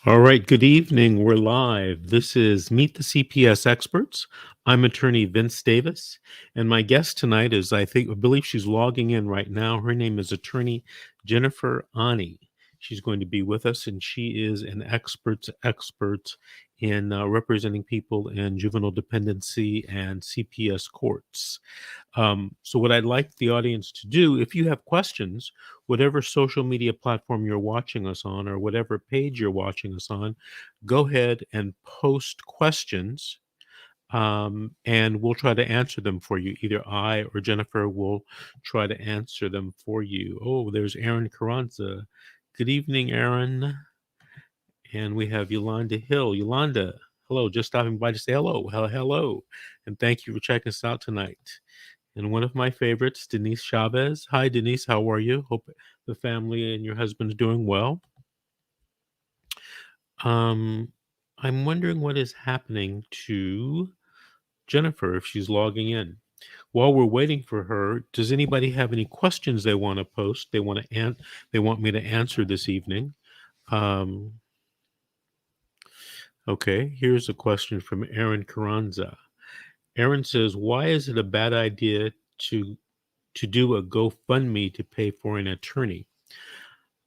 All right, good evening. We're live. This is Meet the CPS Experts. I'm attorney Vince Davis, and my guest tonight is, I believe she's logging in right now. Her name is attorney Jennifer Ani. She's going to be with us, and she is an expert in representing people in juvenile dependency and CPS courts. So what I'd like the audience to do, if you have questions, whatever social media platform you're watching us on or whatever page you're watching us on, go ahead and post questions, and we'll try to answer them for you. Either I or Jennifer will try to answer them for you. Oh, there's Aaron Carranza. Good evening, Aaron. And we have Yolanda Hill. Yolanda, hello, just stopping by to say hello. Hello. And thank you for checking us out tonight. And one of my favorites, Denise Chavez. Hi, Denise. How are you? Hope the family and your husband are doing well. I'm wondering what is happening to Jennifer if she's logging in. While we're waiting for her, does anybody have any questions they want to post? They want me to answer this evening. Okay, here's a question from Aaron Carranza. Aaron says, "Why is it a bad idea to do a GoFundMe to pay for an attorney?"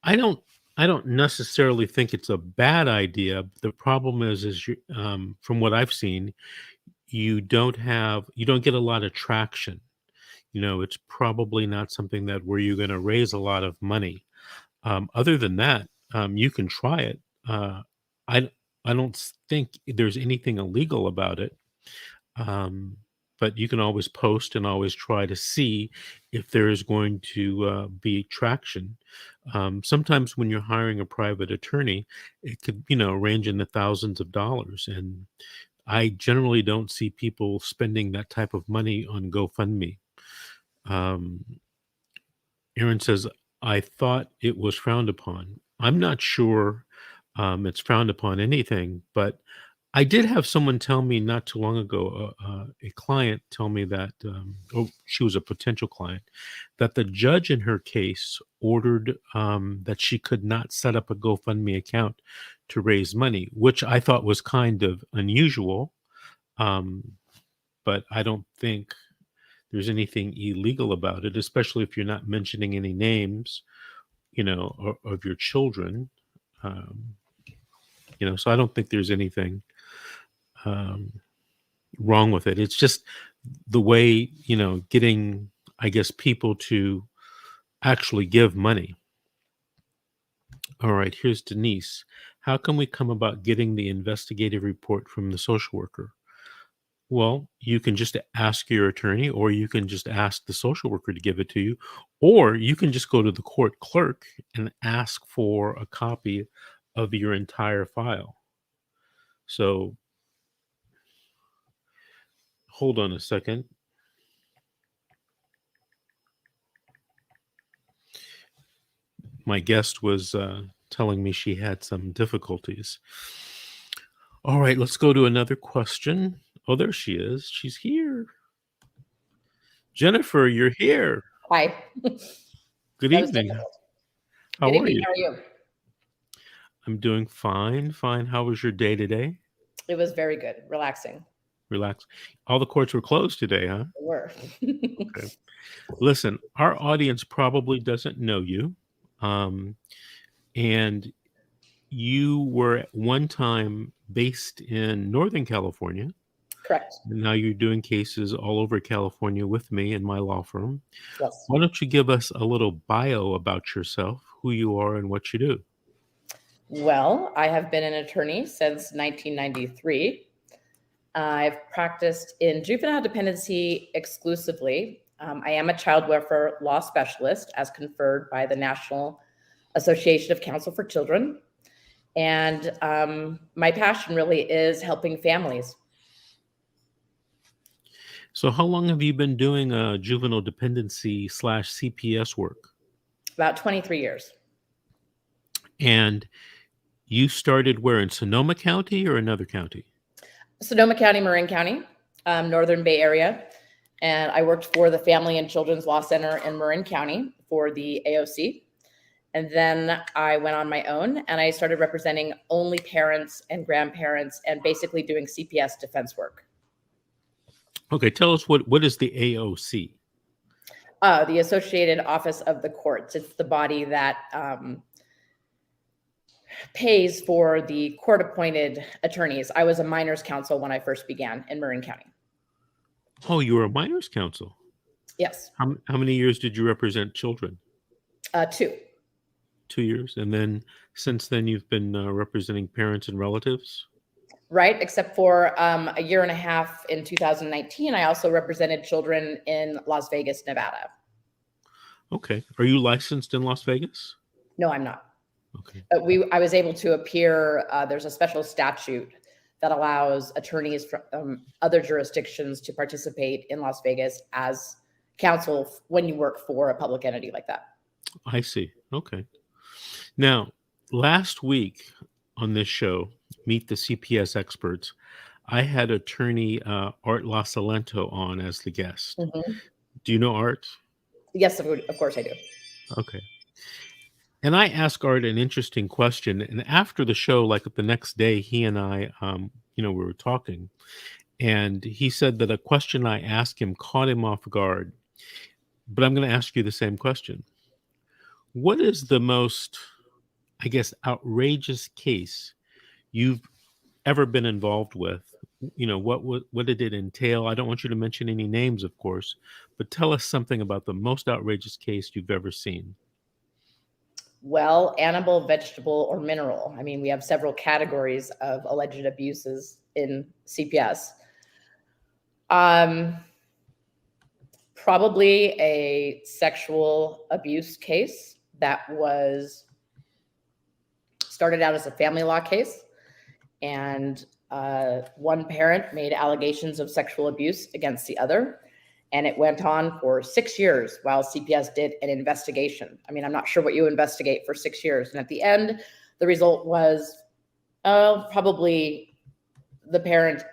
I don't necessarily think it's a bad idea. The problem is you, from what I've seen, you don't get a lot of traction. It's probably not something that where you're going to raise a lot of money. Other than that, you can try it. I I don't think there's anything illegal about it. Um, but you can always post and always try to see if there is going to be traction. Sometimes when you're hiring a private attorney, it could, range in the thousands of dollars. And I generally don't see people spending that type of money on GoFundMe. Um, Aaron says, "I thought it was frowned upon." I'm not sure it's frowned upon anything, but I did have someone tell me not too long ago, a client tell me that, she was a potential client, that the judge in her case ordered that she could not set up a GoFundMe account to raise money, which I thought was kind of unusual. Um, but I don't think there's anything illegal about it, especially if you're not mentioning any names, of your children. Um, so I don't think there's anything um, wrong with it. It's just the way, getting, I guess, people to actually give money. All right, here's Denise. How can we come about getting the investigative report from the social worker? Well, you can just ask your attorney, or you can just ask the social worker to give it to you, or you can just go to the court clerk and ask for a copy of your entire file. So hold on a second. My guest was telling me she had some difficulties. All right, let's go to another question. Oh, there she is. She's here. Jennifer, you're here. Hi. Good That was evening. difficult. How Good are evening. you? How are you? I'm doing fine. How was your day today? It was very good. Relaxing. Relax. All the courts were closed today, huh? They were. Okay. Listen, our audience probably doesn't know you. And you were at one time based in Northern California. Correct. And now you're doing cases all over California with me and my law firm. Yes. Why don't you give us a little bio about yourself, who you are and what you do? Well, I have been an attorney since 1993. I've practiced in juvenile dependency exclusively. I am a child welfare law specialist as conferred by the National Association of Counsel for Children. And my passion really is helping families. So how long have you been doing juvenile dependency / CPS work? About 23 years. And you started where, in Sonoma County or another county? Sonoma County, Marin County, Northern Bay Area. And I worked for the Family and Children's Law Center in Marin County for the AOC. And then I went on my own and I started representing only parents and grandparents and basically doing CPS defense work. Okay, tell us what is the AOC? The Associated Office of the Courts. It's the body that pays for the court-appointed attorneys. I was a minors counsel when I first began in Marin County. Oh, you were a minors counsel. Yes. How many years did you represent children? 2. 2 years, and then since then you've been representing parents and relatives. Right, except for a year and a half in 2019, I also represented children in Las Vegas, Nevada. Okay, are you licensed in Las Vegas? No, I'm not. Okay. But I was able to appear. There's a special statute that allows attorneys from other jurisdictions to participate in Las Vegas as counsel when you work for a public entity like that. I see. Okay. Now, last week on this show, Meet the CPS Experts, I had attorney Art LaSalento on as the guest. Mm-hmm. Do you know Art? Yes, of course I do. Okay. And I asked Art an interesting question. And after the show, like the next day, he and I, we were talking. And he said that a question I asked him caught him off guard. But I'm going to ask you the same question. What is the most, I guess, outrageous case you've ever been involved with? What did it entail? I don't want you to mention any names, of course, but tell us something about the most outrageous case you've ever seen. Well, animal, vegetable, or mineral. I mean, we have several categories of alleged abuses in CPS. Probably a sexual abuse case that was started out as a family law case. And one parent made allegations of sexual abuse against the other. And it went on for 6 years while CPS did an investigation. I mean, I'm not sure what you investigate for 6 years. And at the end, the result was probably the parent,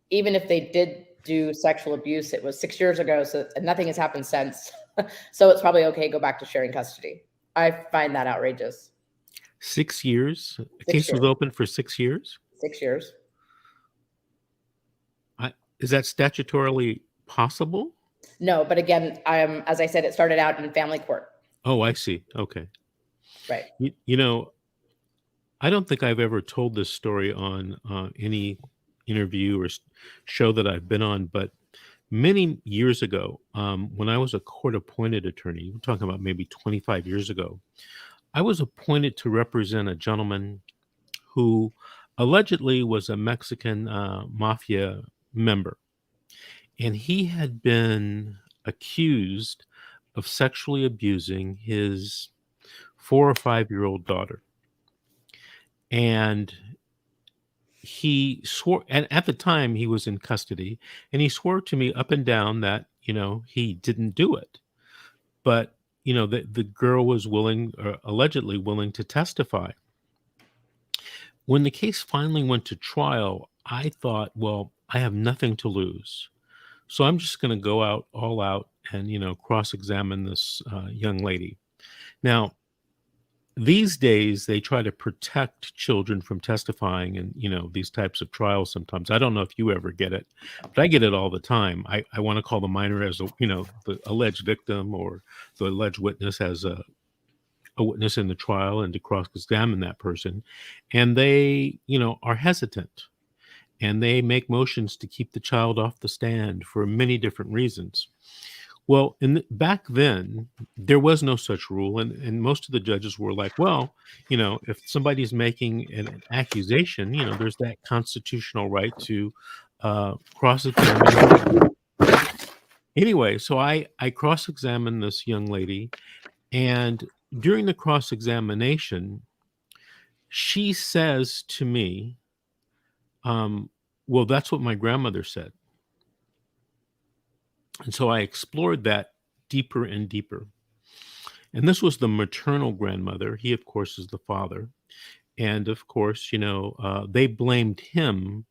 even if they did do sexual abuse, it was 6 years ago, so nothing has happened since. So it's probably okay, go back to sharing custody. I find that outrageous. 6 years? A 6 case was years. open for 6 years? 6 years. Is that statutorily possible? No, but again, as I said, it started out in family court. Oh, I see. Okay. Right. I don't think I've ever told this story on any interview or show that I've been on, but many years ago, when I was a court-appointed attorney, we're talking about maybe 25 years ago, I was appointed to represent a gentleman who allegedly was a Mexican mafia member. And he had been accused of sexually abusing his 4 or 5-year-old daughter. And he swore, and at the time he was in custody, and he swore to me up and down that, he didn't do it. But, the girl was allegedly willing to testify. When the case finally went to trial, I thought, well, I have nothing to lose. So I'm just going to go all out and, cross-examine this young lady. Now, these days, they try to protect children from testifying in, these types of trials sometimes. I don't know if you ever get it, but I get it all the time. I want to call the minor as, the alleged victim or the alleged witness as a witness in the trial and to cross-examine that person. And they, are hesitant. And they make motions to keep the child off the stand for many different reasons. Well, back then, there was no such rule. And most of the judges were like, well, if somebody's making an accusation, there's that constitutional right to cross-examine. Anyway, so I cross-examined this young lady. And during the cross-examination, she says to me, well, that's what my grandmother said. And so I explored that deeper and deeper. And this was the maternal grandmother. He, of course, is the father. And of course, they blamed him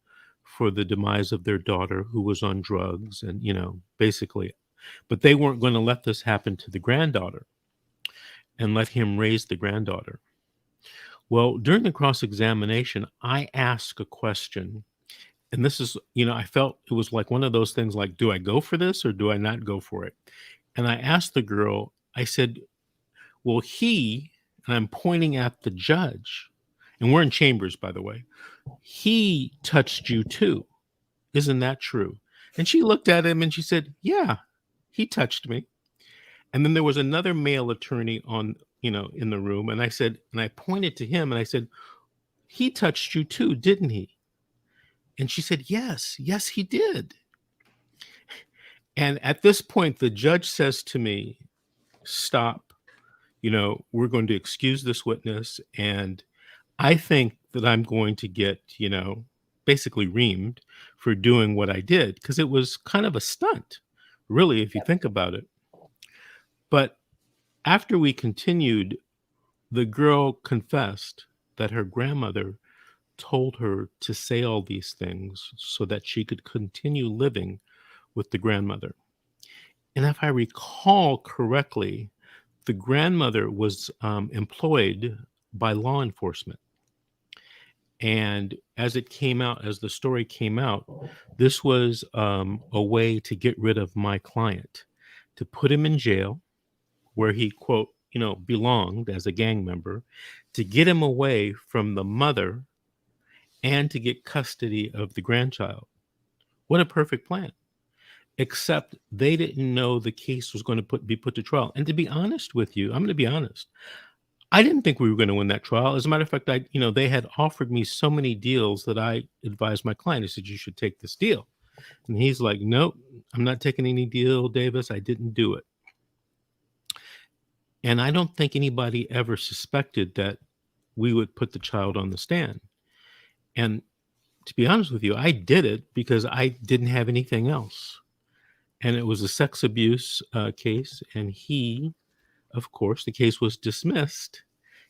for the demise of their daughter who was on drugs and, basically, but they weren't going to let this happen to the granddaughter. and let him raise the granddaughter. Well, during the cross-examination, I asked a question. And this is, I felt it was like one of those things like, do I go for this or do I not go for it? And I asked the girl, I said, well, and I'm pointing at the judge, and we're in chambers, by the way, he touched you too. Isn't that true? And she looked at him and she said, yeah, he touched me. And then there was another male attorney in the room. And I pointed to him and I said, he touched you too, didn't he? And she said, yes, he did. And at this point, the judge says to me, stop, we're going to excuse this witness. And I think that I'm going to get, basically reamed for doing what I did, because it was kind of a stunt, really, if you think about it. But after we continued, the girl confessed that her grandmother told her to say all these things so that she could continue living with the grandmother. And if I recall correctly, the grandmother was employed by law enforcement. And as the story came out, this was a way to get rid of my client, to put him in jail where he, quote, belonged as a gang member, to get him away from the mother and to get custody of the grandchild. What a perfect plan. Except they didn't know the case was going to be put to trial. And to be honest with you, I'm going to be honest, I didn't think we were going to win that trial. As a matter of fact, they had offered me so many deals that I advised my client. I said, you should take this deal. And he's like, nope, I'm not taking any deal, Davis. I didn't do it. And I don't think anybody ever suspected that we would put the child on the stand. And to be honest with you, I did it because I didn't have anything else. And it was a sex abuse case. And of course, the case was dismissed.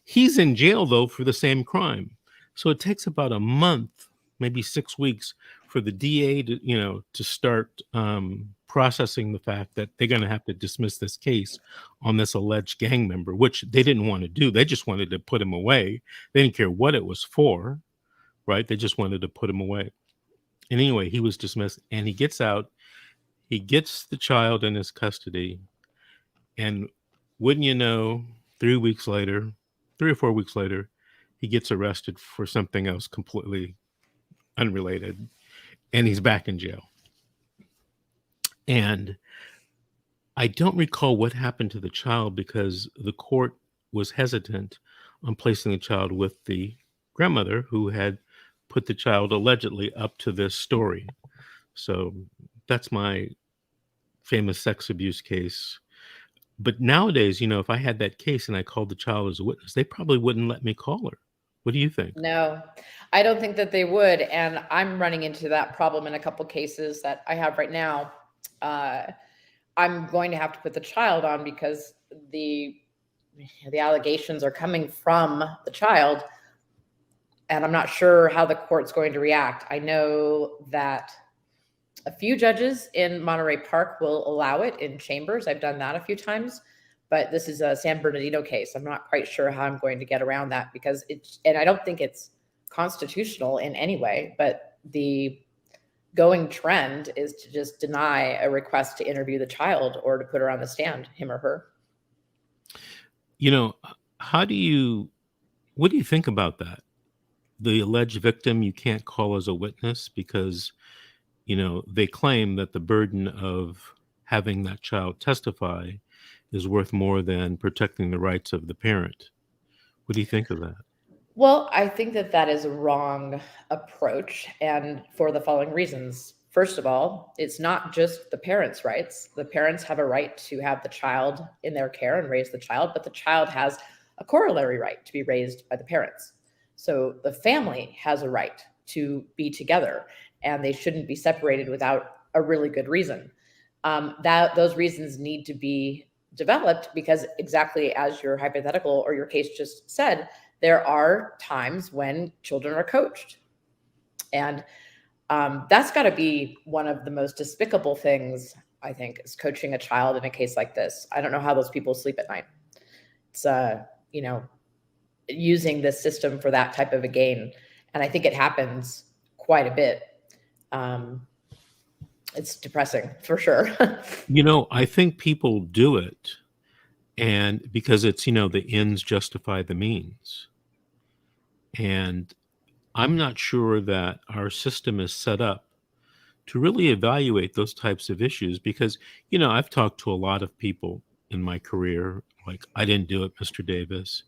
He's in jail, though, for the same crime. So it takes about a month, maybe 6 weeks, for the DA to start processing the fact that they're going to have to dismiss this case on this alleged gang member, which they didn't want to do. They just wanted to put him away. They didn't care what it was for, right? They just wanted to put him away. And anyway, he was dismissed and he gets out. He gets the child in his custody. And wouldn't you know, 3 or 4 weeks later, he gets arrested for something else completely unrelated. And he's back in jail. And I don't recall what happened to the child because the court was hesitant on placing the child with the grandmother who had put the child allegedly up to this story. So that's my famous sex abuse case. But nowadays, if I had that case and I called the child as a witness, they probably wouldn't let me call her. What do you think? No, I don't think that they would. And I'm running into that problem in a couple cases that I have right now. I'm going to have to put the child on because the allegations are coming from the child. And I'm not sure how the court's going to react. I know that a few judges in Monterey Park will allow it in chambers. I've done that a few times, but this is a San Bernardino case. I'm not quite sure how I'm going to get around that because and I don't think it's constitutional in any way, but the going trend is to just deny a request to interview the child or to put her on the stand, him or her. What do you think about that? The alleged victim you can't call as a witness because they claim that the burden of having that child testify is worth more than protecting the rights of the parent. What do you think of that? Well, I think that is a wrong approach, and for the following reasons. First of all, it's not just the parents' rights. The parents have a right to have the child in their care and raise the child, but the child has a corollary right to be raised by the parents. So the family has a right to be together, and they shouldn't be separated without a really good reason. Those reasons need to be developed because exactly as your hypothetical or your case just said, there are times when children are coached. And that's got to be one of the most despicable things, I think, is coaching a child in a case like this. I don't know how those people sleep at night. you know, using this system for that type of a gain. And I think it happens quite a bit. It's depressing for sure. I think people do it, and because it's, the ends justify the means. And I'm not sure that our system is set up to really evaluate those types of issues because, I've talked to a lot of people in my career, like, I didn't do it, Mr. Davis.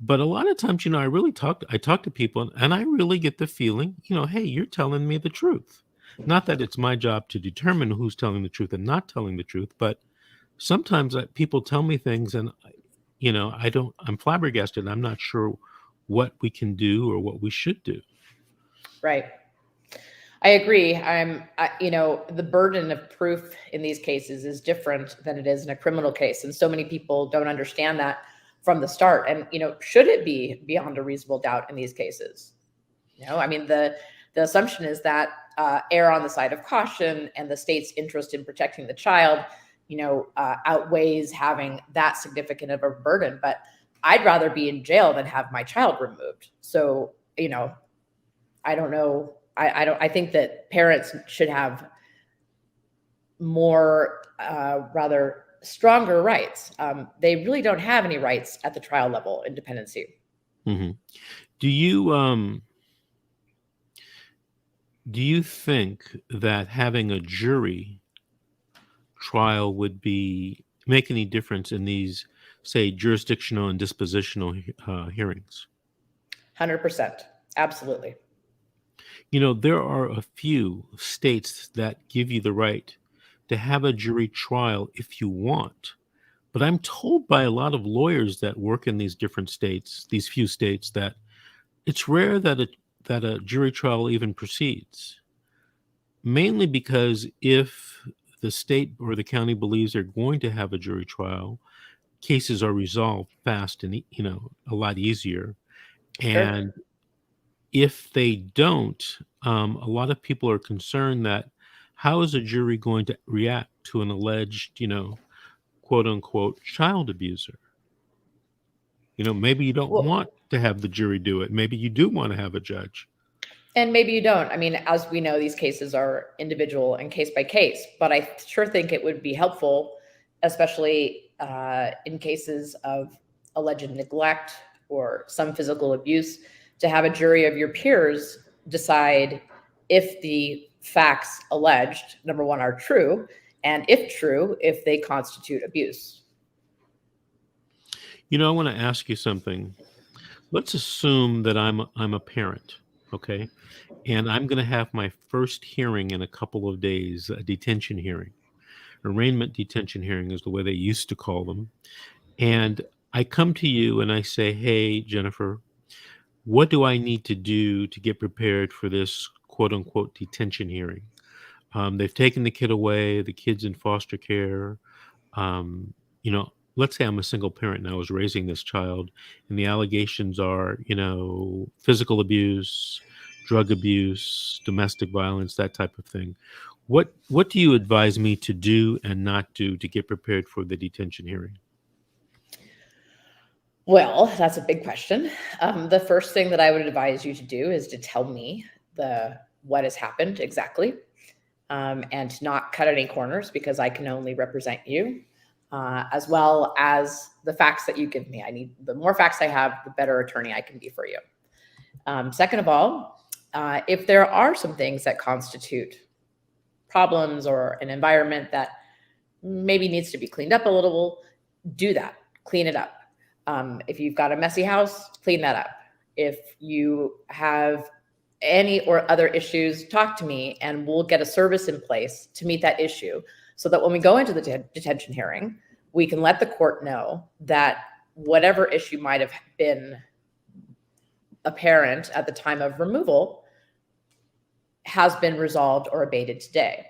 But a lot of times, I talk to people and I really get the feeling, hey, you're telling me the truth. Not that it's my job to determine who's telling the truth and not telling the truth, but sometimes people tell me things and, I'm flabbergasted. I'm not sure what we can do or what we should do. Right. I agree. The burden of proof in these cases is different than it is in a criminal case. And so many people don't understand that from the start. And, should it be beyond a reasonable doubt in these cases? The assumption is that err on the side of caution and the state's interest in protecting the child, outweighs having that significant of a burden. But I'd rather be in jail than have my child removed. So, I don't know. I think that parents should have more, rather stronger rights. They really don't have any rights at the trial level in dependency. Mm-hmm. Do you think that having a jury trial would make any difference in these, say, jurisdictional and dispositional hearings? 100%. Absolutely. There are a few states that give you the right to have a jury trial if you want. But I'm told by a lot of lawyers that work in these different states, these few states, that it's rare that a jury trial even proceeds. Mainly because if the state or the county believes they're going to have a jury trial, cases are resolved fast and, a lot easier. And Sure. if they don't, a lot of people are concerned that how is a jury going to react to an alleged, quote unquote, child abuser? Maybe you don't Well, want to have the jury do it. Maybe you do want to have a judge. and maybe you don't. As we know, these cases are individual and case by case, but I sure think it would be helpful, especially in cases of alleged neglect or some physical abuse, to have a jury of your peers decide if the facts alleged, number one, are true, and if true, if they constitute abuse. I want to ask you something. Let's assume that I'm a parent, okay? And I'm going to have my first hearing in a couple of days, a detention hearing. Arraignment detention hearing is the way they used to call them. And I come to you and I say, hey, Jennifer, what do I need to do to get prepared for this quote unquote detention hearing? They've taken the kid away, the kid's in foster care. Um, let's say I'm a single parent and I was raising this child, and the allegations are, physical abuse, drug abuse, domestic violence, that type of thing. What do you advise me to do and not do to get prepared for the detention hearing? Well, that's a big question. The first thing that I would advise you to do is to tell me what has happened exactly, and not cut any corners, because I can only represent you, as well as the facts that you give me. The more facts I have, the better attorney I can be for you. Second of all, if there are some things that constitute problems or an environment that maybe needs to be cleaned up a little, do that. Clean it up. If you've got a messy house, clean that up. If you have any or other issues, talk to me and we'll get a service in place to meet that issue, so that when we go into the detention hearing, we can let the court know that whatever issue might have been apparent at the time of removal has been resolved or abated today.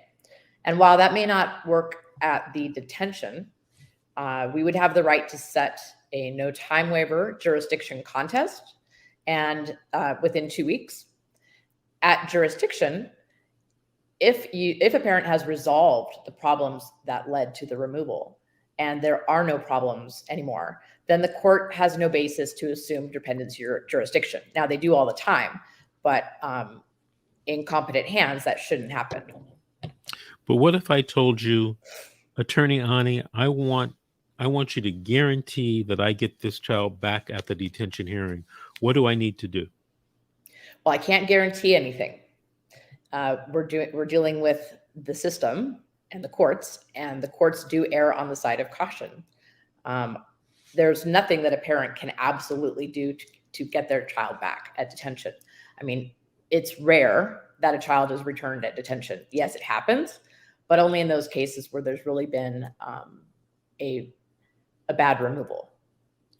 And while that may not work at the detention, we would have the right to set a no time waiver jurisdiction contest, and within 2 weeks. At jurisdiction, if a parent has resolved the problems that led to the removal and there are no problems anymore, then the court has no basis to assume dependency or jurisdiction. Now, they do all the time, but in competent hands, that shouldn't happen. But what if I told you, Attorney Ani, I want you to guarantee that I get this child back at the detention hearing. What do I need to do? Well, I can't guarantee anything. We're dealing with the system and the courts do err on the side of caution. There's nothing that a parent can absolutely do to get their child back at detention. I mean, it's rare that a child is returned at detention. Yes, it happens, but only in those cases where there's really been a bad removal.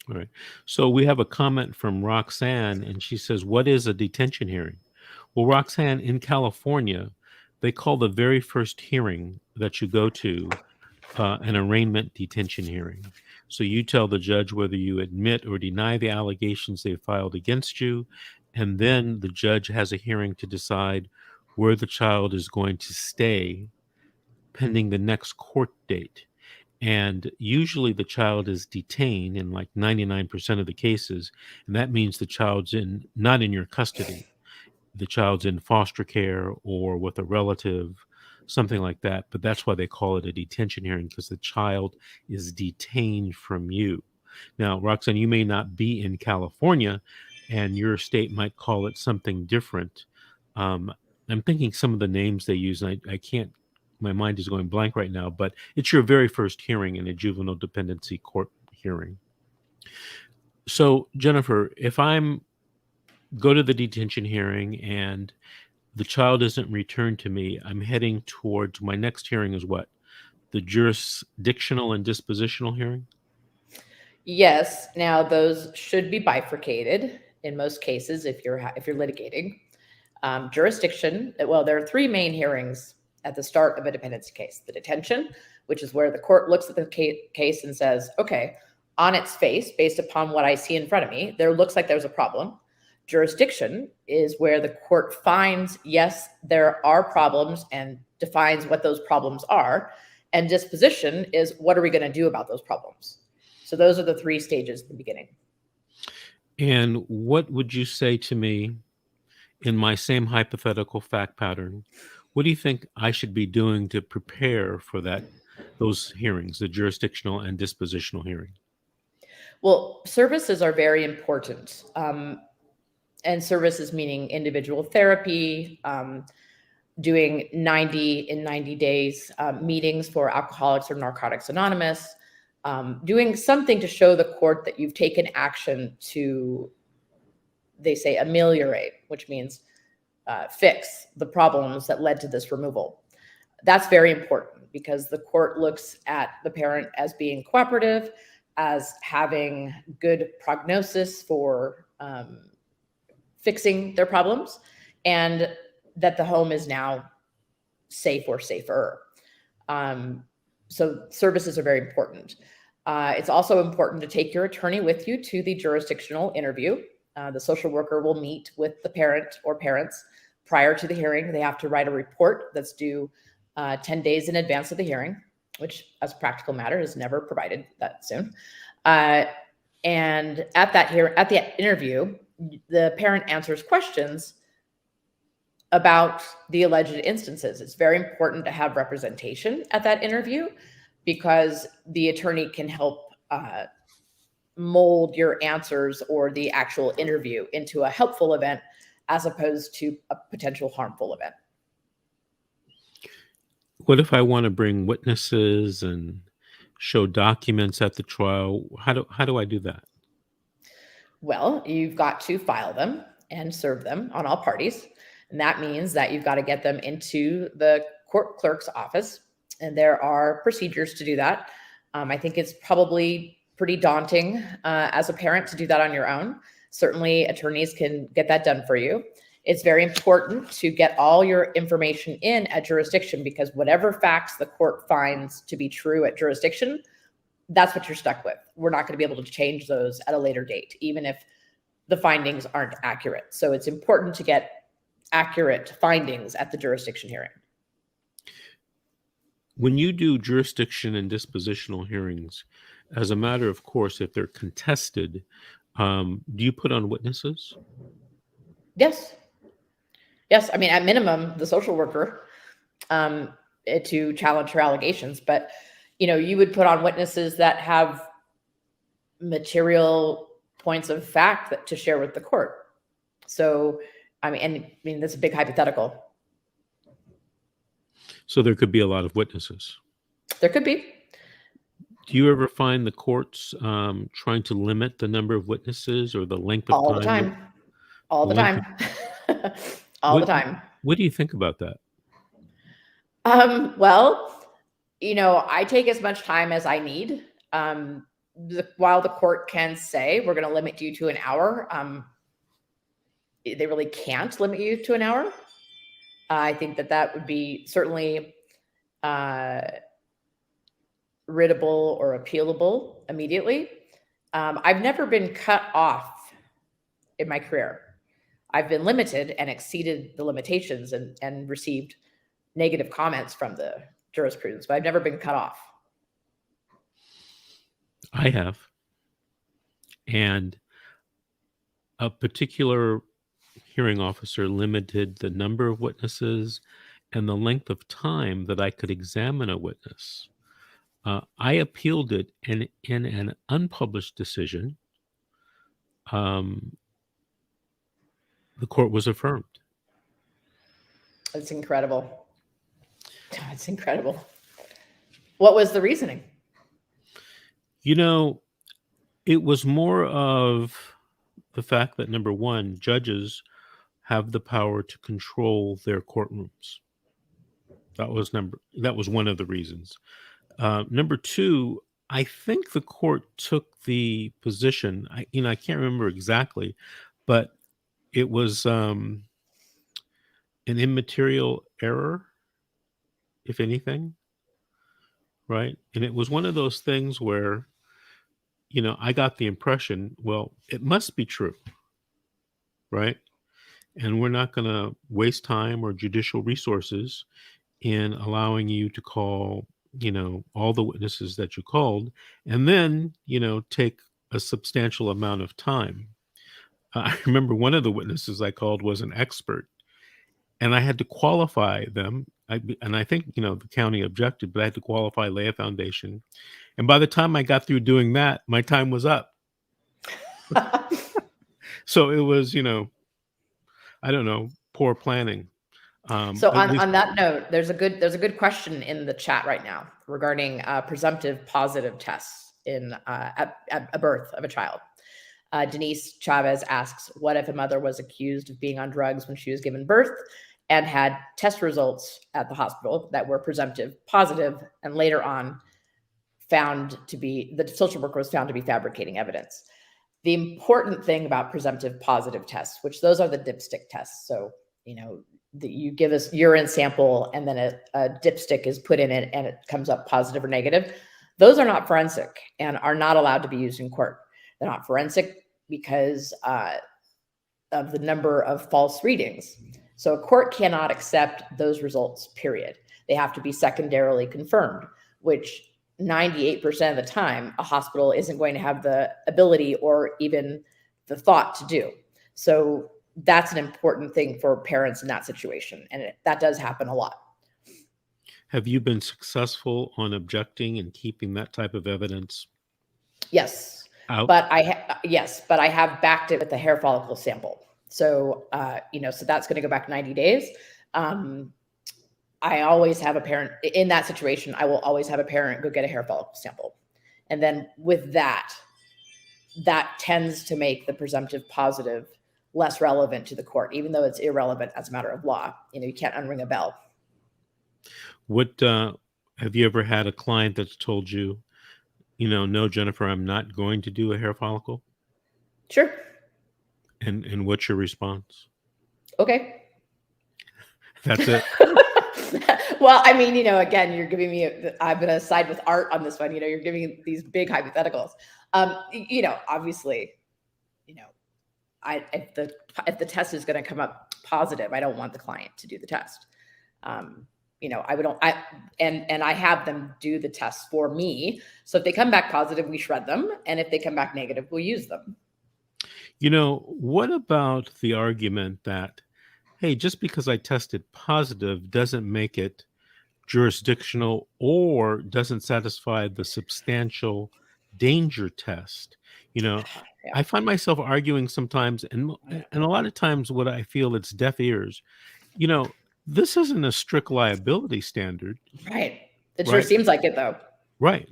All right. So we have a comment from Roxanne, and she says, what is a detention hearing? Well, Roxanne, in California, they call the very first hearing that you go to an arraignment detention hearing. So you tell the judge whether you admit or deny the allegations they filed against you, and then the judge has a hearing to decide where the child is going to stay pending the next court date. And usually the child is detained in like 99% of the cases, and that means the child's not in your custody. The child's in foster care or with a relative, something like that. But that's why they call it a detention hearing, because the child is detained from you. Now, Roxanne, you may not be in California, and your state might call it something different. I'm thinking some of the names they use, and I can't, my mind is going blank right now, but it's your very first hearing in a juvenile dependency court hearing. So, Jennifer, if go to the detention hearing and the child isn't returned to me, I'm heading towards my next hearing is what? The jurisdictional and dispositional hearing? Yes. Now, those should be bifurcated in most cases if you're litigating. Jurisdiction, well, there are three main hearings at the start of a dependency case. The detention, which is where the court looks at the case and says, okay, on its face, based upon what I see in front of me, there looks like there's a problem. Jurisdiction is where the court finds, yes, there are problems and defines what those problems are. And disposition is, what are we going to do about those problems? So those are the three stages at the beginning. And what would you say to me in my same hypothetical fact pattern? What do you think I should be doing to prepare for those hearings, the jurisdictional and dispositional hearing? Well, services are very important. And services meaning individual therapy, doing 90 days meetings for Alcoholics or Narcotics Anonymous, doing something to show the court that you've taken action to, they say, ameliorate, which means fix the problems that led to this removal. That's very important because the court looks at the parent as being cooperative, as having good prognosis for fixing their problems, and that the home is now safe or safer. So services are very important. It's also important to take your attorney with you to the jurisdictional interview. The social worker will meet with the parent or parents prior to the hearing. They have to write a report that's due 10 days in advance of the hearing, which as a practical matter is never provided that soon. And at the interview, the parent answers questions about the alleged instances. It's very important to have representation at that interview because the attorney can help mold your answers or the actual interview into a helpful event as opposed to a potential harmful event. What if I want to bring witnesses and show documents at the trial? How do I do that? Well, you've got to file them and serve them on all parties. And that means that you've got to get them into the court clerk's office. And there are procedures to do that. I think it's probably pretty daunting as a parent to do that on your own. Certainly attorneys can get that done for you. It's very important to get all your information in at jurisdiction because whatever facts the court finds to be true at jurisdiction, that's what you're stuck with. We're not going to be able to change those at a later date, even if the findings aren't accurate. So it's important to get accurate findings at the jurisdiction hearing. When you do jurisdiction and dispositional hearings, as a matter of course, if they're contested, do you put on witnesses? Yes. Yes. I mean, at minimum, the social worker to challenge her allegations, but you would put on witnesses that have material points of fact to share with the court. So, I mean, that's a big hypothetical. So there could be a lot of witnesses. There could be. Do you ever find the courts trying to limit the number of witnesses or the length of All the time? time. All the length time. All the time. What do you think about that? Well, I take as much time as I need. While the court can say we're going to limit you to an hour, they really can't limit you to an hour. I think that would be certainly writable or appealable immediately. I've never been cut off in my career. I've been limited and exceeded the limitations and received negative comments from the jurisprudence, but I've never been cut off. I have. And a particular hearing officer limited the number of witnesses and the length of time that I could examine a witness. I appealed it, and in an unpublished decision, the court was affirmed. It's incredible. It's incredible. What was the reasoning? It was more of the fact that, number one, judges have the power to control their courtrooms. That was one of the reasons. Number two, I think the court took the position, I can't remember exactly, but it was an immaterial error, if anything, right? And it was one of those things where, I got the impression, well, it must be true, right? And we're not going to waste time or judicial resources in allowing you to call, all the witnesses that you called, and then, take a substantial amount of time. I remember one of the witnesses I called was an expert, and I had to qualify them. And I think, the county objected, but I had to qualify, lay a foundation. And by the time I got through doing that, my time was up. So it was, I don't know, poor planning. So on that note, there's a good question in the chat right now regarding presumptive positive tests at a birth of a child. Denise Chavez asks, what if a mother was accused of being on drugs when she was given birth and had test results at the hospital that were presumptive positive, and later on the social worker was found to be fabricating evidence? The important thing about presumptive positive tests, which those are the dipstick tests. So, you give us urine sample and then a dipstick is put in it and it comes up positive or negative. Those are not forensic and are not allowed to be used in court. They're not forensic because of the number of false readings. So a court cannot accept those results, period. They have to be secondarily confirmed, which 98% of the time, a hospital isn't going to have the ability or even the thought to do. So that's an important thing for parents in that situation. And that does happen a lot. Have you been successful on objecting and keeping that type of evidence? Yes. Out? But I have backed it with a hair follicle sample. So, so that's going to go back 90 days. I always have a parent in that situation. I will always have a parent go get a hair follicle sample. And then with that tends to make the presumptive positive less relevant to the court, even though it's irrelevant as a matter of law. You can't unring a bell. What have you ever had a client that's told you, no, Jennifer, I'm not going to do a hair follicle? Sure. And what's your response? Okay. That's it. Well, I mean, again, you're giving me, I'm going to side with Art on this one. You're giving these big hypotheticals. Obviously, if the test is going to come up positive, I don't want the client to do the test. and I have them do the tests for me. So if they come back positive, we shred them. And if they come back negative, we'll use them. What about the argument that, hey, just because I tested positive doesn't make it jurisdictional or doesn't satisfy the substantial danger test? I find myself arguing sometimes, and a lot of times what I feel it's deaf ears. This isn't a strict liability standard, Right. It sure right? seems like it, though. Right.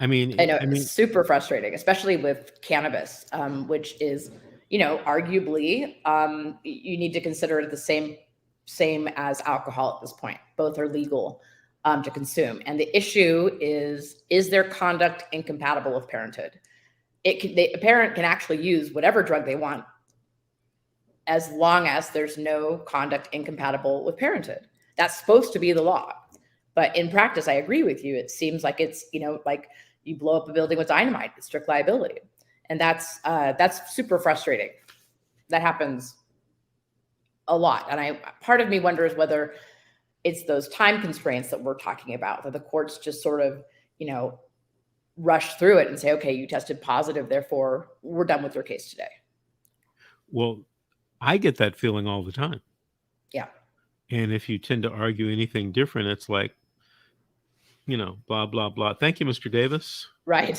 I know it's super frustrating, especially with cannabis, which is, arguably, you need to consider it the same as alcohol at this point. Both are legal to consume, and the issue is their conduct incompatible with parenthood? A parent can actually use whatever drug they want as long as there's no conduct incompatible with parenthood. That's supposed to be the law. But in practice, I agree with you. It seems like it's, like you blow up a building with dynamite, it's strict liability. And that's super frustrating. That happens a lot. And part of me wonders whether it's those time constraints that we're talking about, that the courts just sort of, rush through it and say, okay, you tested positive, therefore we're done with your case today. Well, I get that feeling all the time. Yeah. And if you tend to argue anything different, it's like, blah, blah, blah. Thank you, Mr. Davis. Right.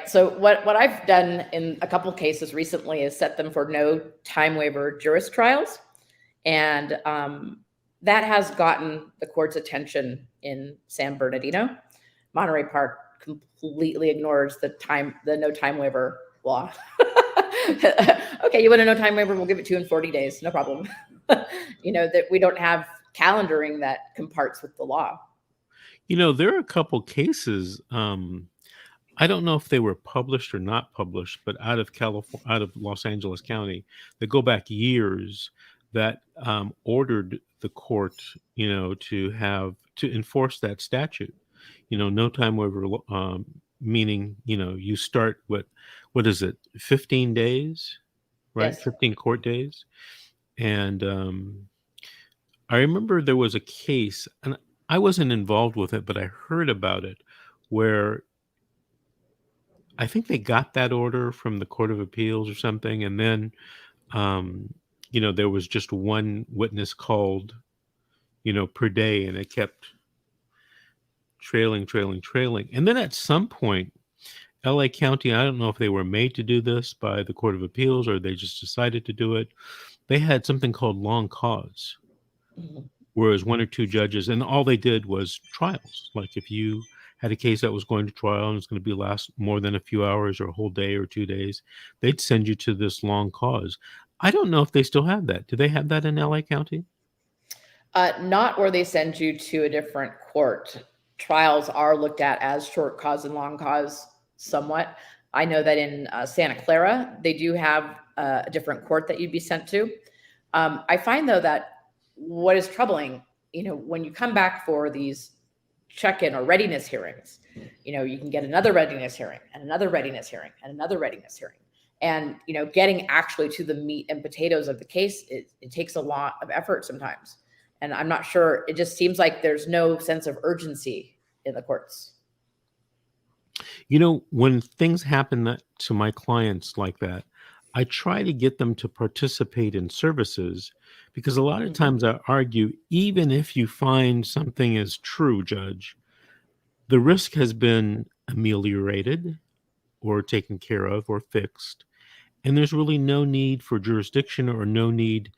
So what I've done in a couple of cases recently is set them for no time waiver juris trials. And that has gotten the court's attention in San Bernardino. Monterey Park completely ignores the no time waiver law. Okay, you want a no time waiver? We'll give it to you in 40 days. No problem. That we don't have calendaring that comparts with the law. There are a couple cases. I don't know if they were published or not published, but out of Los Angeles County, that go back years, that ordered the court, to enforce that statute. No time waiver, meaning, you start what is it, 15 days, right? Yes. 15 court days. And I remember there was a case, and I wasn't involved with it, but I heard about it, where I think they got that order from the Court of Appeals or something. And then, there was just one witness called, per day, and it kept trailing. And then at some point, LA County, I don't know if they were made to do this by the Court of Appeals or they just decided to do it. They had something called long cause, whereas one or two judges, and all they did was trials. Like if you had a case that was going to trial and it's going to last more than a few hours or a whole day or 2 days, they'd send you to this long cause. I don't know if they still have that. Do they have that in LA County? Not where they send you to a different court. Trials are looked at as short cause and long cause somewhat. I know that in Santa Clara, they do have a different court that you'd be sent to. I find, though, that what is troubling, when you come back for these check-in or readiness hearings, you can get another readiness hearing and another readiness hearing and another readiness hearing. And, getting actually to the meat and potatoes of the case, it takes a lot of effort sometimes. And I'm not sure, it just seems like there's no sense of urgency in the courts. When things happen to my clients like that, I try to get them to participate in services, because a lot of times I argue, even if you find something is true, Judge, the risk has been ameliorated or taken care of or fixed, and there's really no need for jurisdiction or no need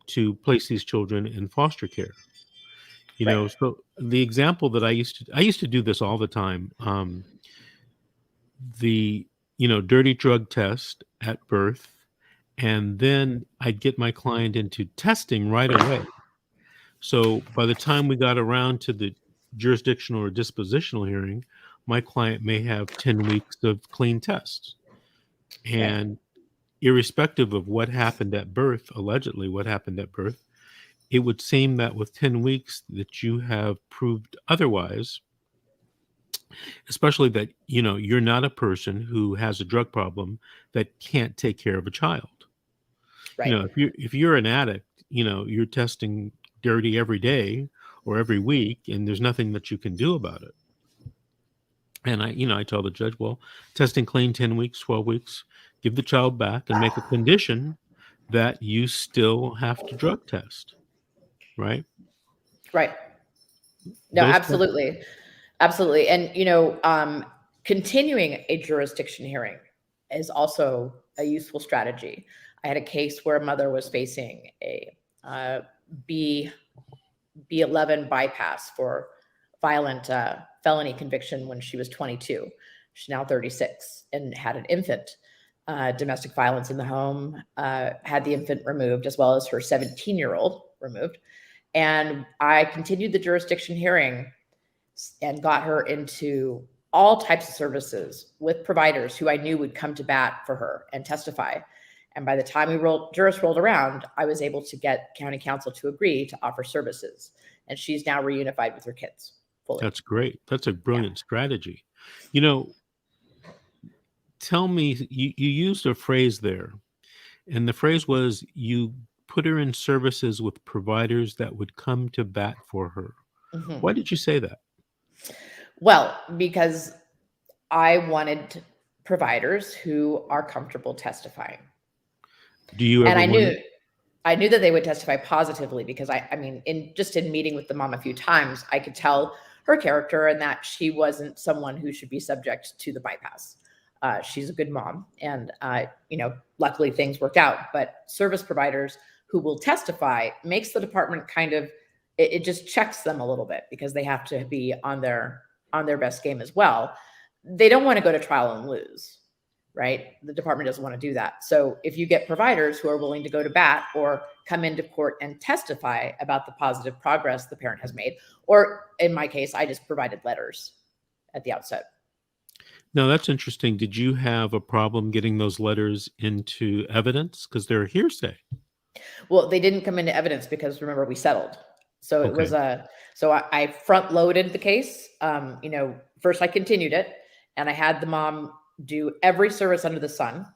to place these children in foster care. Right. So the example that I used to do this all the time. The dirty drug test at birth, and then I'd get my client into testing right away. So by the time we got around to the jurisdictional or dispositional hearing, my client may have 10 weeks of clean tests. And irrespective of what happened at birth, allegedly what happened at birth, it would seem that with 10 weeks that you have proved otherwise, especially that, you're not a person who has a drug problem that can't take care of a child. Right. If you're an addict, you're testing dirty every day or every week, and there's nothing that you can do about it. And I tell the judge, well, test and clean 10 weeks, 12 weeks, give the child back and make a condition that you still have to drug test, right? Right. No, Those, absolutely. Absolutely. And, continuing a jurisdiction hearing is also a useful strategy. I had a case where a mother was facing a B11 bypass for violent felony conviction when she was 22. She's now 36 and had an infant. Domestic violence in the home, had the infant removed as well as her 17-year-old removed. And I continued the jurisdiction hearing and got her into all types of services with providers who I knew would come to bat for her and testify. And by the time juris rolled around, I was able to get county council to agree to offer services. And she's now reunified with her kids fully. that's great. That's a brilliant strategy. Tell me, you used a phrase there, and the phrase was you put her in services with providers that would come to bat for her. Mm-hmm. Why did you say that? Well, because I wanted providers who are comfortable testifying. Do you ever? And I knew that they would testify positively because in meeting with the mom a few times, I could tell her character and that she wasn't someone who should be subject to the bypass. She's a good mom, and luckily things worked out. But service providers who will testify makes the department it just checks them a little bit because they have to be on their best game as well. They don't want to go to trial and lose, right? The department doesn't want to do that. So if you get providers who are willing to go to bat or come into court and testify about the positive progress the parent has made, or in my case, I just provided letters at the outset. No, that's interesting. Did you have a problem getting those letters into evidence? Because they're hearsay. Well, they didn't come into evidence because remember, we settled. So it was so I front loaded the case. First I continued it and I had the mom do every service under the sun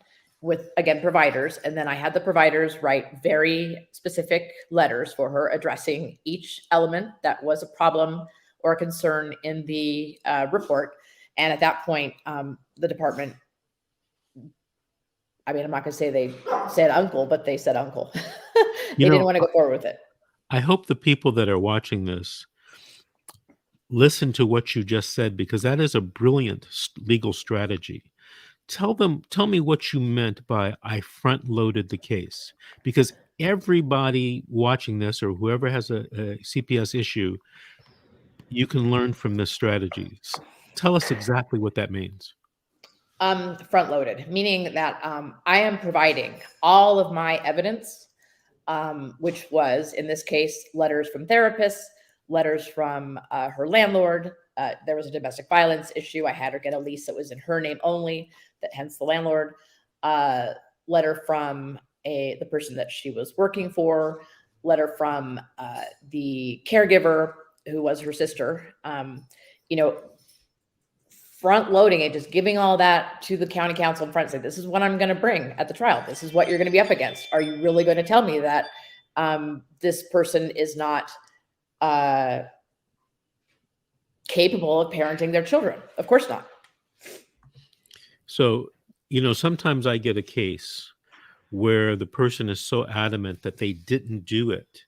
with, again, providers. And then I had the providers write very specific letters for her addressing each element that was a problem or a concern in the report. And at that point, the department, I'm not going to say they said uncle, but they said uncle. They didn't want to go forward with it. I hope the people that are watching this listen to what you just said, because that is a brilliant legal strategy. Tell me what you meant by I front loaded the case, because everybody watching this or whoever has a CPS issue, you can learn from this strategy. Tell us exactly what that means. Front loaded, meaning that I am providing all of my evidence, which was in this case, letters from therapists, letters from her landlord. There was a domestic violence issue. I had her get a lease that was in her name only, that hence the landlord. Letter from the person that she was working for, letter from the caregiver who was her sister. Front loading it, just giving all that to the county council in front, say, this is what I'm going to bring at the trial. This is what you're going to be up against. Are you really going to tell me that this person is not capable of parenting their children? Of course not. So, sometimes I get a case where the person is so adamant that they didn't do it.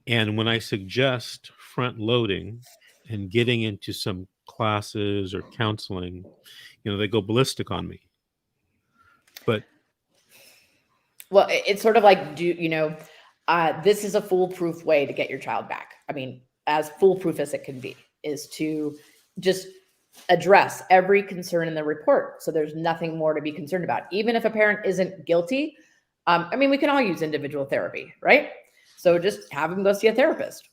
And when I suggest front loading and getting into some classes or counseling, they go ballistic on me. But well, it's sort of like, this is a foolproof way to get your child back. As foolproof as it can be, is to just address every concern in the report. So there's nothing more to be concerned about. Even if a parent isn't guilty, we can all use individual therapy, right? So just have them go see a therapist.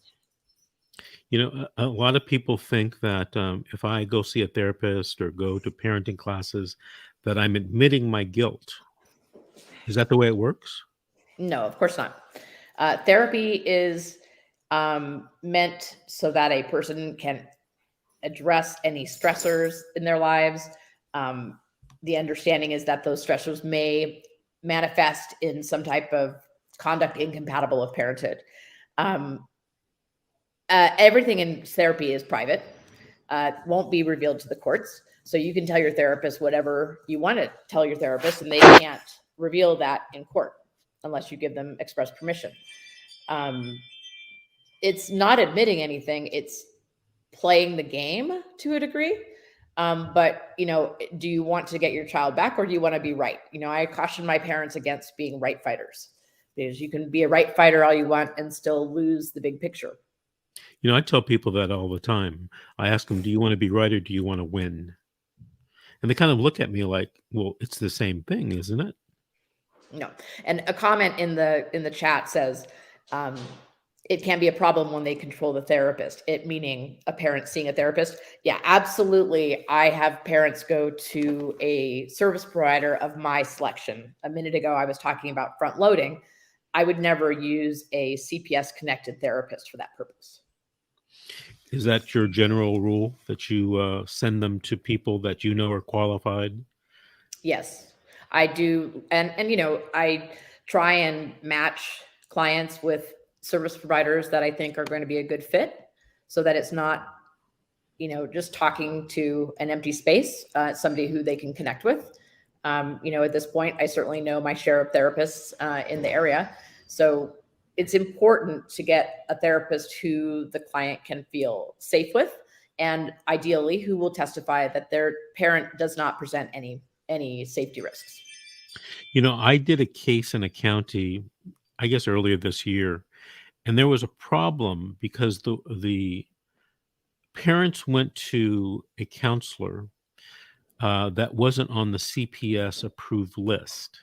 A lot of people think that if I go see a therapist or go to parenting classes, that I'm admitting my guilt. Is that the way it works? No, of course not. Therapy is meant so that a person can address any stressors in their lives. The understanding is that those stressors may manifest in some type of conduct incompatible with parenthood. Everything in therapy is private, won't be revealed to the courts. So you can tell your therapist whatever you want to tell your therapist, and they can't reveal that in court unless you give them express permission. It's not admitting anything, it's playing the game to a degree. But do you want to get your child back, or do you want to be right? I caution my parents against being right fighters, because you can be a right fighter all you want and still lose the big picture. I tell people that all the time. I ask them, do you want to be right or do you want to win? And they kind of look at me like, well, it's the same thing, isn't it? No. And a comment in the chat says, it can be a problem when they control the therapist, it meaning a parent seeing a therapist. Yeah, absolutely. I have parents go to a service provider of my selection. A minute ago, I was talking about front loading. I would never use a CPS connected therapist for that purpose. Is that your general rule, that you send them to people that you know are qualified? Yes, I do. And I try and match clients with service providers that I think are going to be a good fit, so that it's not, just talking to an empty space, somebody who they can connect with. At this point, I certainly know my share of therapists in the area. So it's important to get a therapist who the client can feel safe with, and ideally who will testify that their parent does not present any safety risks. I did a case in a county, I guess earlier this year, and there was a problem because the parents went to a counselor that wasn't on the CPS approved list.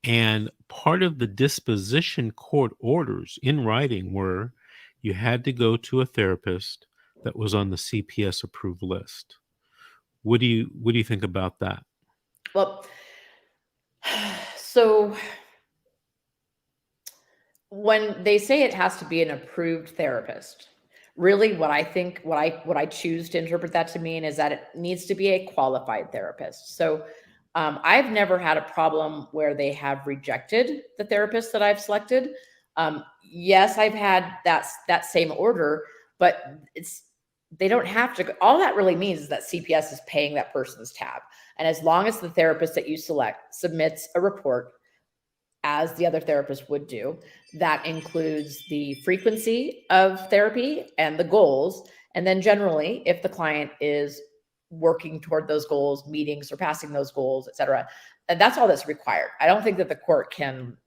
And part of the disposition court orders in writing were you had to go to a therapist that was on the CPS approved list. What do you think about that? Well, so when they say it has to be an approved therapist, really what I choose to interpret that to mean is that it needs to be a qualified therapist. So I've never had a problem where they have rejected the therapist that I've selected. Yes, I've had that same order, but they don't have to. All that really means is that CPS is paying that person's tab, and as long as the therapist that you select submits a report as the other therapist would do, that includes the frequency of therapy and the goals. And then generally, if the client is working toward those goals, meeting, surpassing those goals, et cetera, and that's all that's required. I don't think that the court can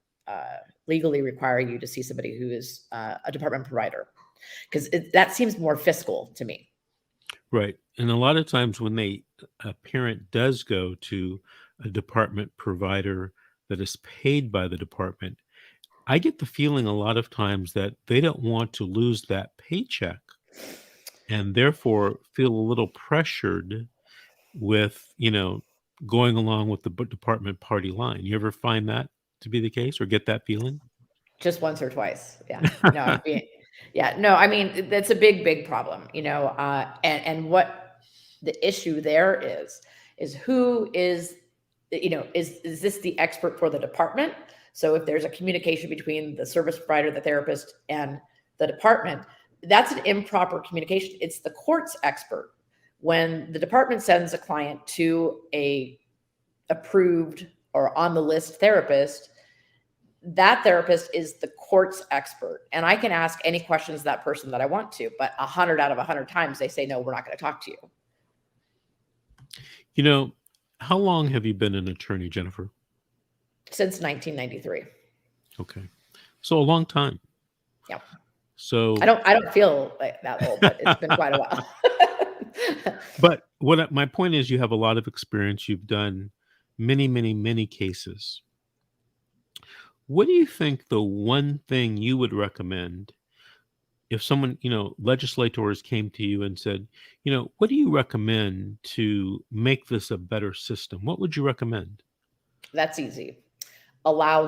legally require you to see somebody who is a department provider, because that seems more fiscal to me. Right. And a lot of times when a parent does go to a department provider that is paid by the department, I get the feeling a lot of times that they don't want to lose that paycheck and therefore feel a little pressured with, going along with the department party line. You ever find that to be the case or get that feeling? Just once or twice. Yeah. No, yeah. No, I mean, that's a big problem, and what the issue there is who is, is this the expert for the department? So if there's a communication between the service provider, the therapist, and the department, that's an improper communication. It's the court's expert. When the department sends a client to a approved or on the list therapist, that therapist is the court's expert. And I can ask any questions that person that I want to, but 100 out of 100 times they say, no, we're not going to talk to you. How long have you been an attorney, Jennifer? Since 1993. Okay. So a long time. Yeah. So I don't feel like that old, but it's been quite a while. But my point is, you have a lot of experience. You've done many, many, many cases. What do you think the one thing you would recommend if someone, legislators came to you and said, what do you recommend to make this a better system? What would you recommend? That's easy. Allow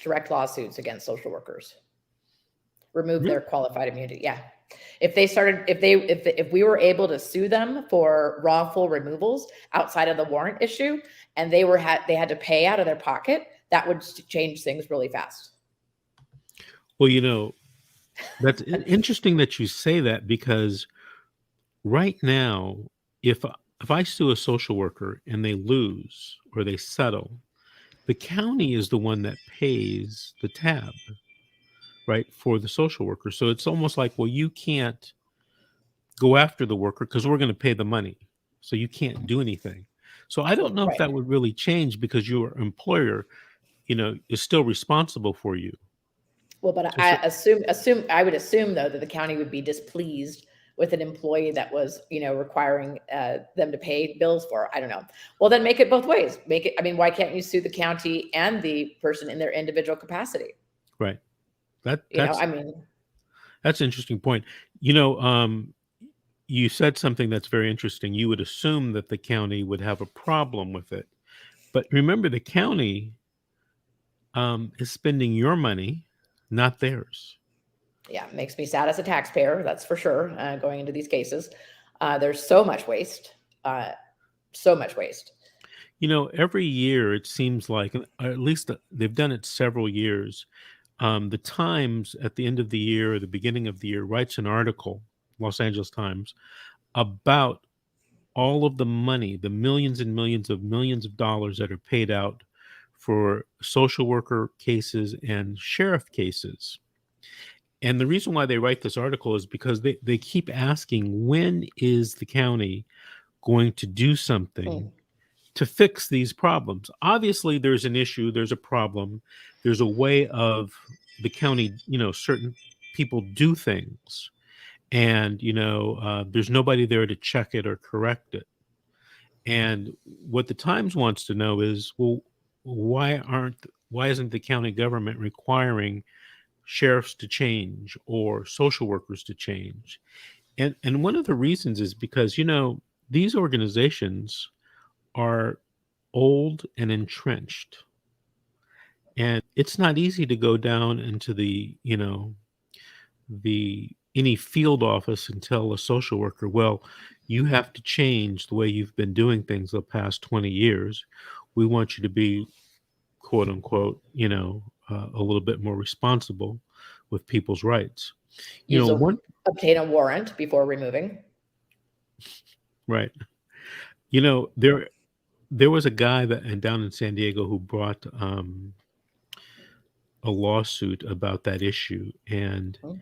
direct lawsuits against social workers. Remove Really? their qualified immunity. Yeah. If we were able to sue them for wrongful removals outside of the warrant issue, and they had to pay out of their pocket, that would change things really fast. Well, That's interesting that you say that, because right now, if I sue a social worker and they lose or they settle, the county is the one that pays the tab, right, for the social worker. So it's almost like, well, you can't go after the worker because we're going to pay the money. So you can't do anything. So I don't know if Right. that would really change, because your employer, is still responsible for you. Well, but To cer- I would assume though that the county would be displeased with an employee that was, requiring them to pay bills for. I don't know. Well, then make it both ways. Make it. I mean, why can't you sue the county and the person in their individual capacity? right. That I mean, that's an interesting point. You know, you said something that's very interesting. You would assume that the county would have a problem with it, but remember, the county is spending your money, not theirs. yeah, it makes me sad as a taxpayer. That's for sure. Going into these cases, there's so much waste. So much waste. Every year it seems like, at least they've done it several years. The Times at the end of the year or the beginning of the year writes an article, Los Angeles Times, about all of the money, the millions and millions of dollars that are paid out for social worker cases and sheriff cases. And the reason why they write this article is because they keep asking, when is the county going to do something Mm. to fix these problems? Obviously, there's an issue, there's a problem, there's a way of the county, certain people do things, and, there's nobody there to check it or correct it. And what the Times wants to know is, well, why isn't the county government requiring sheriffs to change or social workers to change? And one of the reasons is because, these organizations are old and entrenched. And it's not easy to go down into the any field office and tell a social worker, well, you have to change the way you've been doing things the past 20 years. We want you to be, quote unquote, a little bit more responsible with people's rights. Use a One, Obtain a warrant before removing. right. There was a guy down in San Diego who brought a lawsuit about that issue, and Mm.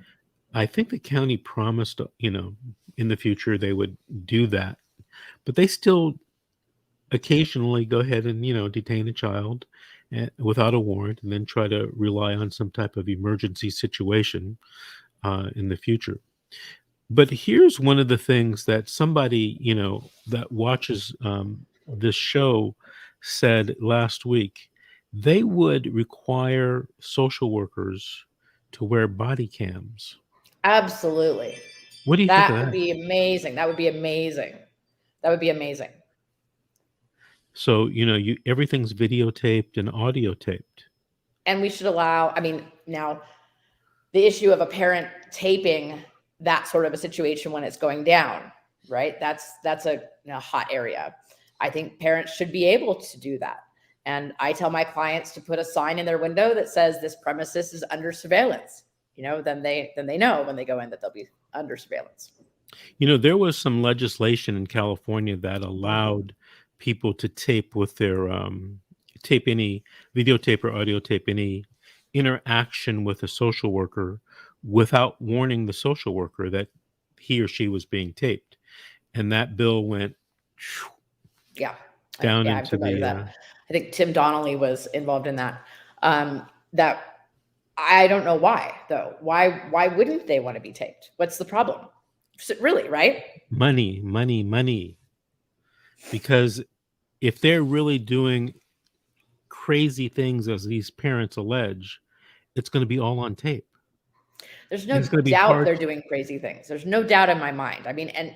I think the county promised, in the future they would do that, but they still occasionally go ahead and, detain a child without a warrant, and then try to rely on some type of emergency situation in the future. But here's one of the things that somebody, that watches this show said last week. They would require social workers to wear body cams. Absolutely. What do you think of That would that? be amazing. That would be amazing. That would be amazing. So, everything's videotaped and audio taped. And we should allow, I mean, now the issue of a parent taping that sort of a situation when it's going down, right? That's a hot area. I think parents should be able to do that. And I tell my clients to put a sign in their window that says this premises is under surveillance. Then they know when they go in that they'll be under surveillance. There was some legislation in California that allowed people to tape with their tape any videotape or audio tape any interaction with a social worker without warning the social worker that he or she was being taped. And that bill went Yeah. down Yeah, I'm into familiar with the that. I think Tim Donnelly was involved in that. That I don't know why though. Why wouldn't they want to be taped? What's the problem? Really, right? money, money, money. Because if they're really doing crazy things as these parents allege, it's going to be all on tape. There's And no it's going to be doubt hard. they're doing crazy things. There's no doubt in my mind. I mean, and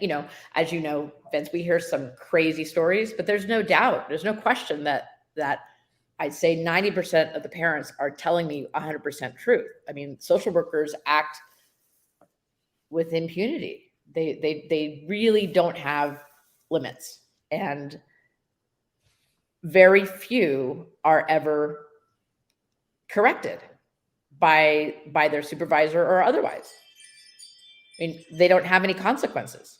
as you know, Vince, we hear some crazy stories, but there's no doubt, there's no question that I'd say 90% of the parents are telling me 100% truth. I mean, social workers act with impunity. They really don't have limits, and very few are ever corrected. by their supervisor or otherwise. I mean, they don't have any consequences.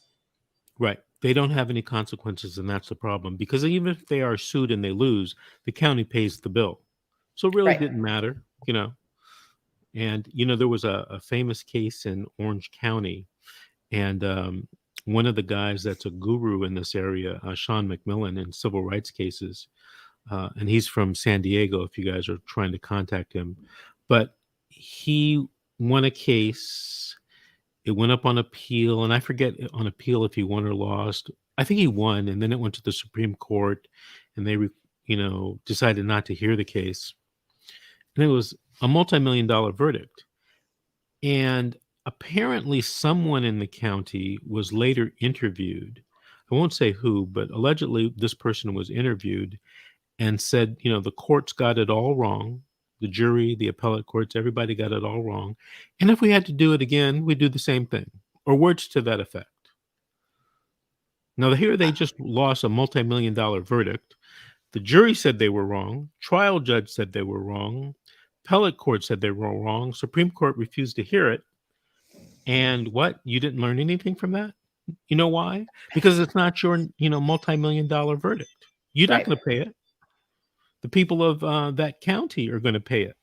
Right. They don't have any consequences, and that's the problem. Because even if they are sued and they lose, the county pays the bill. So it really Right. didn't matter, you know. And, you know, there was a famous case in Orange County, and one of the guys that's a guru in this area, Sean McMillan, in civil rights cases, and he's from San Diego if you guys are trying to contact him. But he won a case. It went up on appeal, and I forget on appeal if he won or lost. I think he won, and then it went to the Supreme Court, and they, decided not to hear the case. And it was a multi-million-dollar verdict. And apparently someone in the county was later interviewed. I won't say who, but allegedly this person was interviewed and said, the courts got it all wrong. The jury, the appellate courts, everybody got it all wrong. And if we had to do it again, we'd do the same thing, or words to that effect. Now, here they just lost a multi-million-dollar verdict. The jury said they were wrong. Trial judge said they were wrong. Appellate court said they were wrong. Supreme Court refused to hear it. And what? You didn't learn anything from that? You know why? Because it's not your, multi-million-dollar verdict. You're not going to pay it. The people of that county are going to pay it.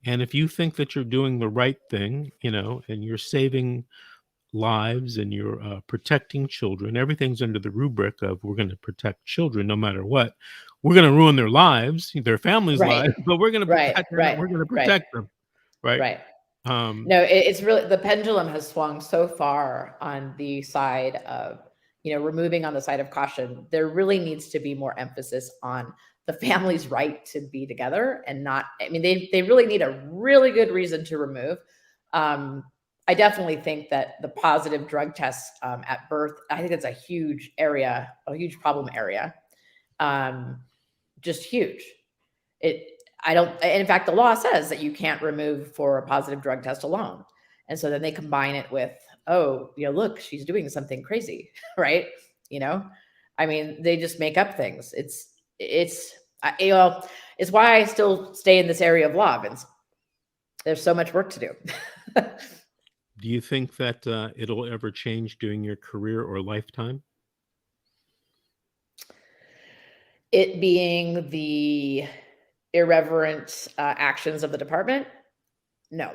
And if you think that you're doing the right thing, and you're saving lives and you're protecting children, everything's under the rubric of we're going to protect children no matter what. We're going to ruin their lives, their families' lives, but we're going to protect them. We're going to protect them. Right. Right. No, it's really, the pendulum has swung so far on the side of, removing on the side of caution. There really needs to be more emphasis on the family's right to be together and not, they really need a really good reason to remove. I definitely think that the positive drug tests at birth, I think it's a huge area, a huge problem area. Just huge. In fact, the law says that you can't remove for a positive drug test alone. And so then they combine it with, look, she's doing something crazy, right? They just make up things. It's why I still stay in this area of law, Vince. There's so much work to do. Do you think that it'll ever change during your career or lifetime? It being the irreverent actions of the department? No,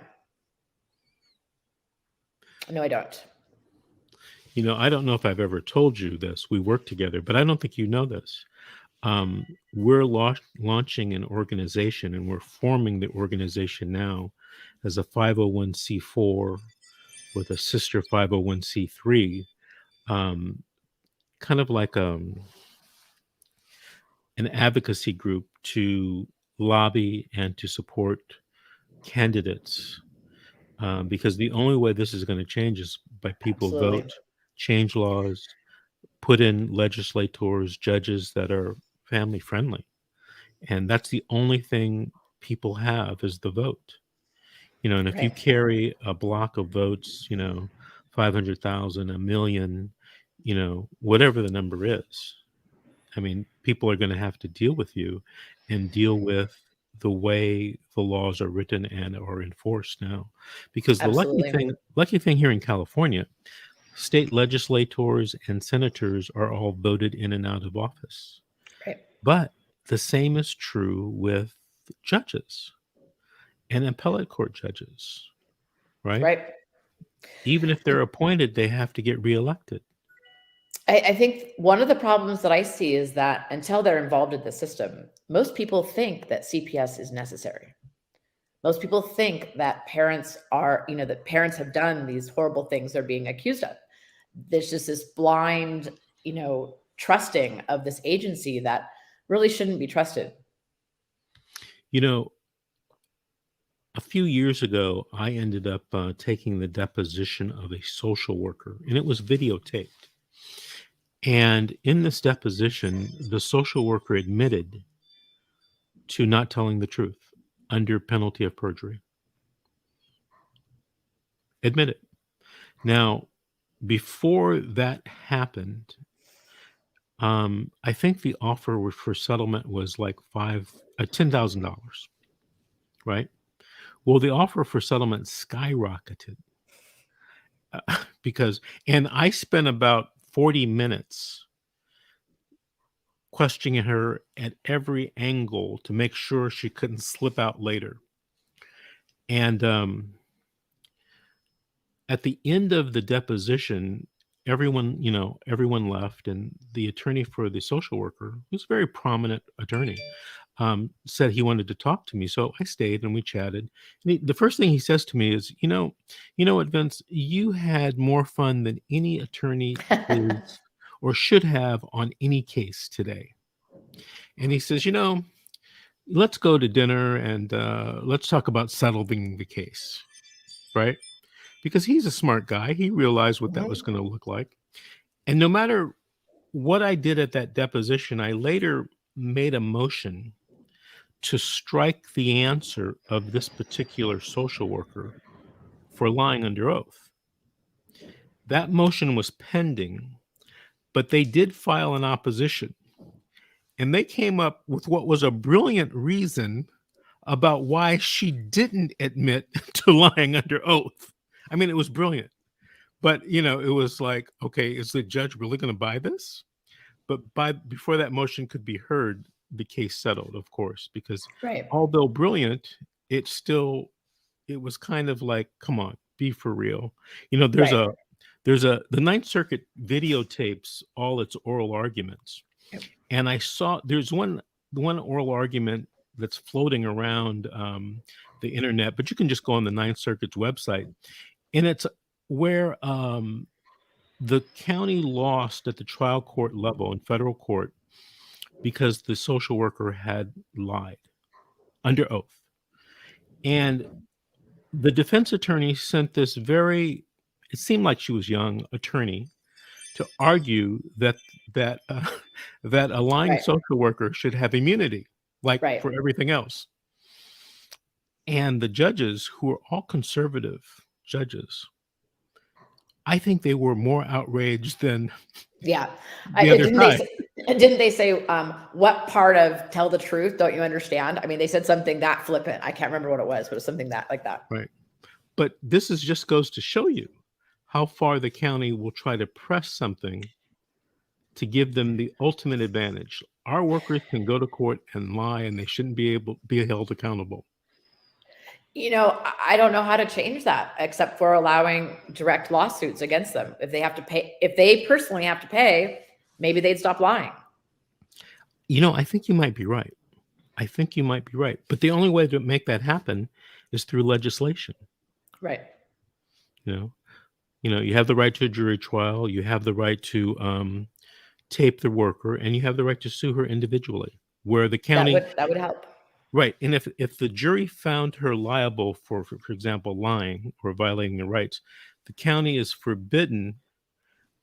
I don't. I don't know if I've ever told you this. We work together, but I don't think you know this. We're launching an organization, and we're forming the organization now as a 501c4 with a sister 501c3, kind of like an advocacy group to lobby and to support candidates, because the only way this is going to change is by people vote, change laws, put in legislators, judges that are family friendly. And that's the only thing people have is the vote. And if you carry a block of votes, 500,000, a million, whatever the number is, people are going to have to deal with you and deal with the way the laws are written and are enforced now. Because the lucky thing here in California, state legislators and senators are all voted in and out of office. Right. But the same is true with judges and appellate court judges, right? Right. Even if they're appointed, they have to get reelected. I think one of the problems that I see is that until they're involved in the system, most people think that CPS is necessary. Most people think that parents have done these horrible things they're being accused of. There's just this blind, trusting of this agency that really shouldn't be trusted. A few years ago, I ended up taking the deposition of a social worker, and it was videotaped. And in this deposition, the social worker admitted to not telling the truth under penalty of perjury. Admit it. Now, before that happened, I think the offer for settlement was like $10,000, right? Well, the offer for settlement skyrocketed and I spent about 40 minutes questioning her at every angle to make sure she couldn't slip out later. And at the end of the deposition, everyone left, and the attorney for the social worker, who's a very prominent attorney, said he wanted to talk to me. So I stayed and we chatted. And the first thing he says to me is, you know what, Vince, you had more fun than any attorney is or should have on any case today. And he says, let's go to dinner and let's talk about settling the case, right? Because he's a smart guy. He realized what that was going to look like. And no matter what I did at that deposition, I later made a motion to strike the answer of this particular social worker for lying under oath. That motion was pending, but they did file an opposition. And they came up with what was a brilliant reason about why she didn't admit to lying under oath. I mean, it was brilliant. But, it was like, okay, is the judge really going to buy this? But before that motion could be heard, the case settled, of course, because although brilliant, it was kind of like, come on, be for real. The Ninth Circuit videotapes all its oral arguments. Yep. And I saw there's one oral argument that's floating around the internet, but you can just go on the Ninth Circuit's website. And it's where the county lost at the trial court level in federal court because the social worker had lied under oath. And the defense attorney sent this it seemed like she was young, attorney to argue that a lying social worker should have immunity, for everything else. And the judges, who are all conservative judges, I think they were more outraged than the other side. Didn't they say, what part of tell the truth don't you understand? I mean, they said something that flippant. I can't remember what it was, but it was something like that. Right. But this just goes to show you how far the county will try to press something to give them the ultimate advantage. Our workers can go to court and lie, and they shouldn't be held accountable. I don't know how to change that except for allowing direct lawsuits against them. If they have to pay, if they personally have to pay, maybe they'd stop lying. I think you might be right. But the only way to make that happen is through legislation. Right. You have the right to a jury trial. You have the right to tape the worker, and you have the right to sue her individually, where the county... That would help. Right. And if the jury found her liable for example, lying or violating the rights, the county is forbidden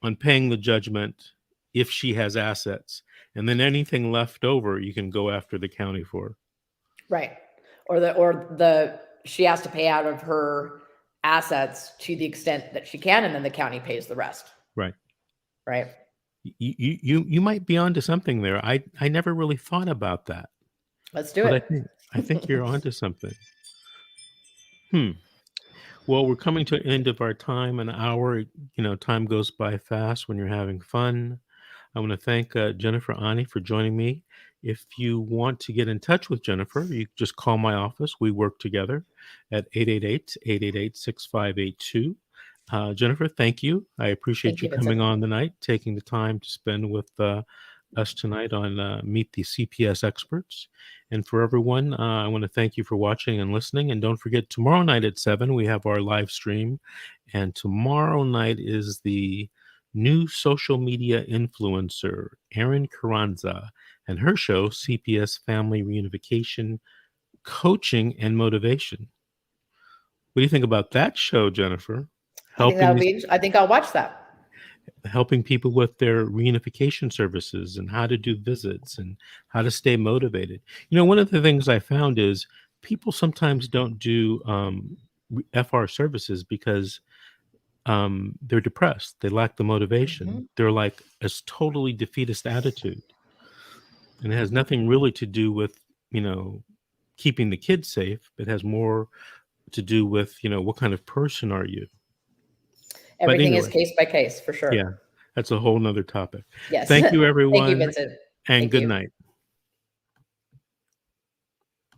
on paying the judgment if she has assets. And then anything left over, you can go after the county for. Right. She has to pay out of her assets to the extent that she can, and then the county pays the rest. Right. Right. You might be onto something there. I never really thought about that. Let's do it. I think you're onto something. Well, we're coming to the end of our time, an hour. Time goes by fast when you're having fun. I want to thank Jennifer Ani for joining me. If you want to get in touch with Jennifer, you just call my office. We work together at 888-888-6582. Jennifer, thank you. I appreciate you coming on tonight, taking the time to spend with us tonight on Meet the CPS Experts. And for everyone, I want to thank you for watching and listening. And don't forget, tomorrow night at 7, we have our live stream. And tomorrow night is the new social media influencer, Erin Carranza, and her show, CPS Family Reunification, Coaching and Motivation. What do you think about that show, Jennifer? I think I'll watch that. Helping people with their reunification services and how to do visits and how to stay motivated. One of the things I found is people sometimes don't do FR services because they're depressed. They lack the motivation. Mm-hmm. They're like a totally defeatist attitude. And it has nothing really to do with, keeping the kids safe. It has more to do with, what kind of person are you? Everything is anyway, case by case, for sure. yeah, that's a whole nother topic. Yes. Thank you, Thank you, everyone, Vincent. and Thank good you. night.